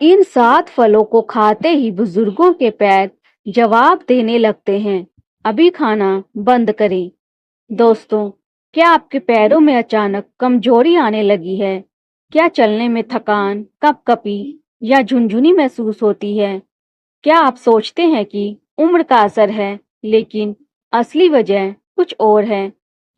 इन 7 फलों को खाते ही बुजुर्गों के पैर जवाब देने लगते हैं, अभी खाना बंद करें। दोस्तों, क्या आपके पैरों में अचानक कमजोरी आने लगी है? क्या चलने में थकान, कपकपी या झुनझुनी महसूस होती है? क्या आप सोचते हैं कि उम्र का असर है, लेकिन असली वजह कुछ और है?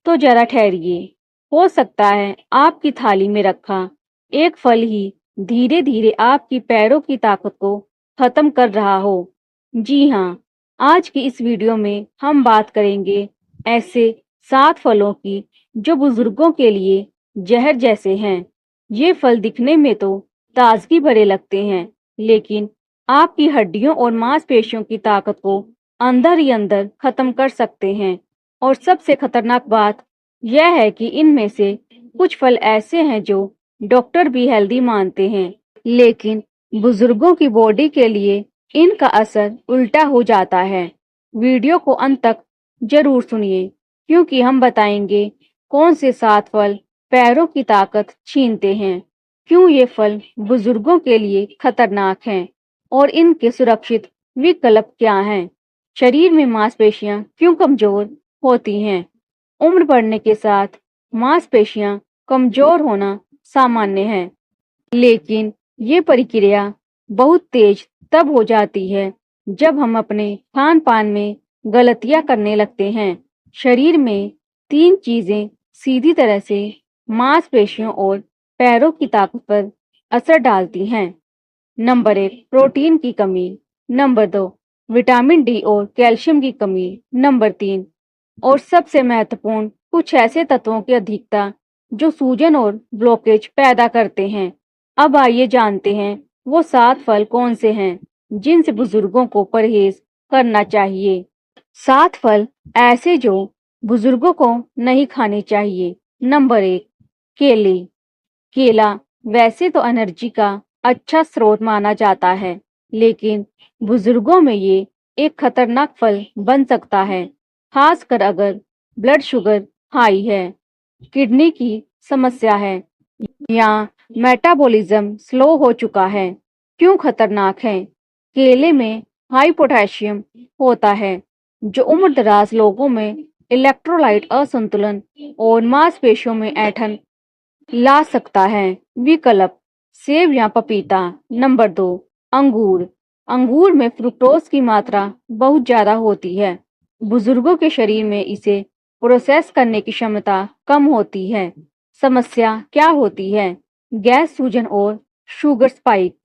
तो जरा ठहरिए। हो सकता है आपकी थाली में रखा एक फल ही धीरे धीरे आपकी पैरों की ताकत को खत्म कर रहा हो। जी हाँ, आज की इस वीडियो में हम बात करेंगे ऐसे 7 फलों की जो बुजुर्गों के लिए जहर जैसे हैं। ये फल दिखने में तो ताजगी भरे लगते हैं, लेकिन आपकी हड्डियों और मांसपेशियों की ताकत को अंदर ही अंदर खत्म कर सकते हैं। और सबसे खतरनाक बात यह है कि इनमें से कुछ फल ऐसे हैं जो डॉक्टर भी हेल्दी मानते हैं, लेकिन बुजुर्गों की बॉडी के लिए इनका असर उल्टा हो जाता है। वीडियो को अंत तक जरूर सुनिए, क्योंकि हम बताएंगे कौन से 7 फल पैरों की ताकत छीनते हैं, क्यों ये फल बुजुर्गों के लिए खतरनाक हैं और इनके सुरक्षित विकल्प क्या हैं। शरीर में मांसपेशियां क्यों कमजोर होती हैं? उम्र बढ़ने के साथ मांसपेशियां कमजोर होना सामान्य है, लेकिन ये प्रक्रिया बहुत तेज तब हो जाती है जब हम अपने खान पान में गलतियां करने लगते हैं। शरीर में 3 चीजें सीधी तरह से मांसपेशियों और पैरों की ताकत पर असर डालती हैं। नंबर 1, प्रोटीन की कमी। नंबर 2, विटामिन डी और कैल्शियम की कमी। नंबर 3, और सबसे महत्वपूर्ण, कुछ ऐसे तत्वों की अधिकता जो सूजन और ब्लॉकेज पैदा करते हैं। अब आइए जानते हैं वो 7 फल कौन से हैं जिनसे बुजुर्गों को परहेज करना चाहिए। 7 फल ऐसे जो बुजुर्गों को नहीं खाने चाहिए। नंबर 1, केले। केला वैसे तो एनर्जी का अच्छा स्रोत माना जाता है, लेकिन बुजुर्गों में ये एक खतरनाक फल बन सकता है, खासकर अगर ब्लड शुगर हाई है, किडनी की समस्या है या मेटाबॉलिज्म स्लो हो चुका है। क्यों खतरनाक है? केले में हाई पोटेशियम होता है, जो उम्रदराज लोगों में इलेक्ट्रोलाइट असंतुलन और मांसपेशियों में ऐंठन ला सकता है। विकल्प: सेब या पपीता। नंबर 2, अंगूर। अंगूर में फ्रुक्टोज की मात्रा बहुत ज्यादा होती है। बुजुर्गों के शरीर में इसे प्रोसेस करने की क्षमता कम होती है। समस्या क्या होती है? गैस, सूजन और शुगर स्पाइक।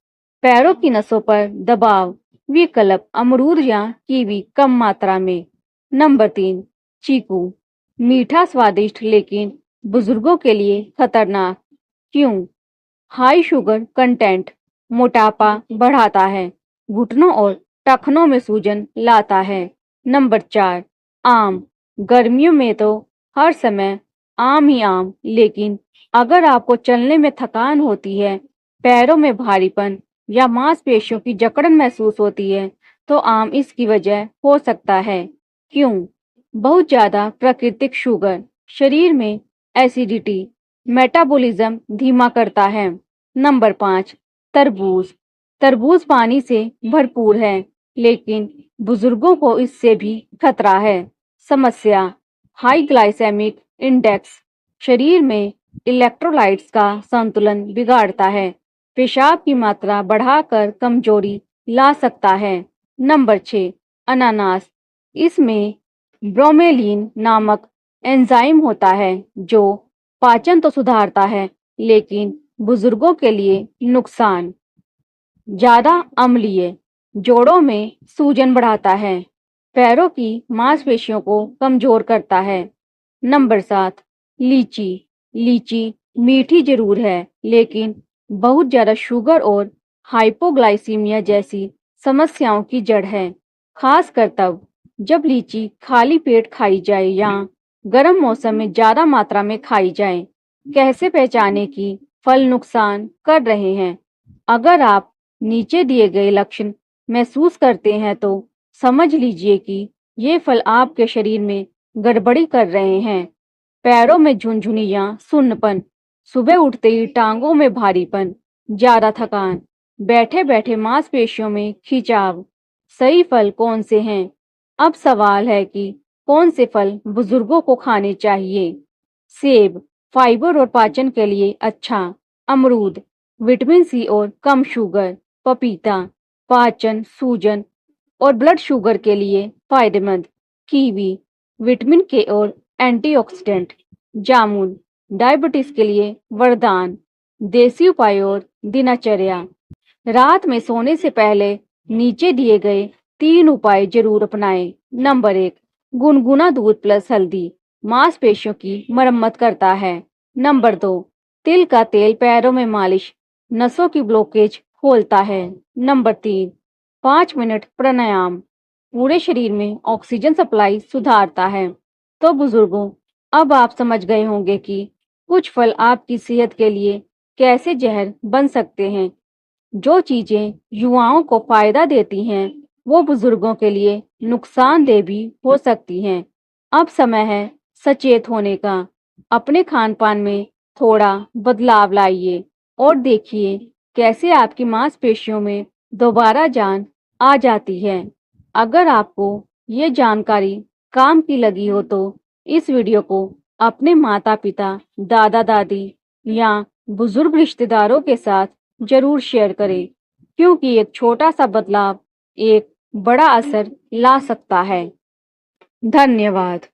पैरों की नसों पर दबाव। विकल्प: अमरूद या कीवी कम मात्रा में। नंबर 3, चीकू। मीठा, स्वादिष्ट, लेकिन बुजुर्गों के लिए खतरनाक। क्यों? हाई शुगर कंटेंट मोटापा बढ़ाता है, घुटनों और टखनों में सूजन लाता है। नंबर 4, आम। गर्मियों में तो हर समय आम ही आम, लेकिन अगर आपको चलने में थकान होती है, पैरों में भारीपन या मांसपेशियों की जकड़न महसूस होती है, तो आम इसकी वजह हो सकता है। क्यों? बहुत ज्यादा प्राकृतिक शुगर शरीर में एसिडिटी, मेटाबॉलिज्म धीमा करता है। नंबर 5, तरबूज। तरबूज पानी से भरपूर है, लेकिन बुजुर्गों को इससे भी खतरा है। समस्या: हाई ग्लाइसेमिक इंडेक्स शरीर में इलेक्ट्रोलाइट्स का संतुलन बिगाड़ता है, पेशाब की मात्रा बढ़ाकर कमजोरी ला सकता है। नंबर 6, अनानास। इसमें ब्रोमेलीन नामक एंजाइम होता है जो पाचन तो सुधारता है, लेकिन बुजुर्गों के लिए नुकसान। ज्यादा अम्लीय, जोड़ों में सूजन बढ़ाता है, पैरों की मांसपेशियों को कमजोर करता है। नंबर 7, लीची। लीची मीठी जरूर है, लेकिन बहुत ज्यादा शुगर और हाइपोग्लाइसीमिया जैसी समस्याओं की जड़ है, खासकर तब जब लीची खाली पेट खाई जाए या गर्म मौसम में ज्यादा मात्रा में खाई जाए। कैसे पहचाने कि फल नुकसान कर रहे हैं? अगर आप नीचे दिए गए लक्षण महसूस करते हैं, तो समझ लीजिए कि ये फल आपके शरीर में गड़बड़ी कर रहे हैं। पैरों में झुनझुनी या सुन्नपन, सुबह उठते ही टांगों में भारीपन, ज्यादा थकान, बैठे बैठे मांसपेशियों में खिंचाव। सही फल कौन से हैं? अब सवाल है कि कौन से फल बुजुर्गों को खाने चाहिए। सेब, फाइबर और पाचन के लिए अच्छा। अमरूद, विटामिन सी और कम शुगर। पपीता, पाचन, सूजन और ब्लड शुगर के लिए फायदेमंद। कीवी, विटामिन के और एंटीऑक्सीडेंट। जामुन, डायबिटीज के लिए वरदान। देसी उपाय और दिनचर्या। रात में सोने से पहले नीचे दिए गए 3 उपाय जरूर अपनाएं। नंबर 1, गुनगुना दूध प्लस हल्दी मांसपेशियों की मरम्मत करता है। नंबर 2, तिल का तेल पैरों में मालिश नसों की ब्लॉकेज खोलता है। नंबर 3, 5 मिनट प्राणायाम पूरे शरीर में ऑक्सीजन सप्लाई सुधारता है। तो बुजुर्गों, अब आप समझ गए होंगे कि कुछ फल आपकी सेहत के लिए कैसे जहर बन सकते हैं। जो चीजें युवाओं को फायदा देती हैं, वो बुजुर्गों के लिए नुकसानदेह भी हो सकती हैं। अब समय है सचेत होने का। अपने खान पान में थोड़ा बदलाव लाइए और देखिए कैसे आपकी मांसपेशियों में दोबारा जान आ जाती है। अगर आपको ये जानकारी काम की लगी हो तो इस वीडियो को अपने माता पिता, दादा दादी या बुजुर्ग रिश्तेदारों के साथ जरूर शेयर करें, क्योंकि एक छोटा सा बदलाव एक बड़ा असर ला सकता है। धन्यवाद।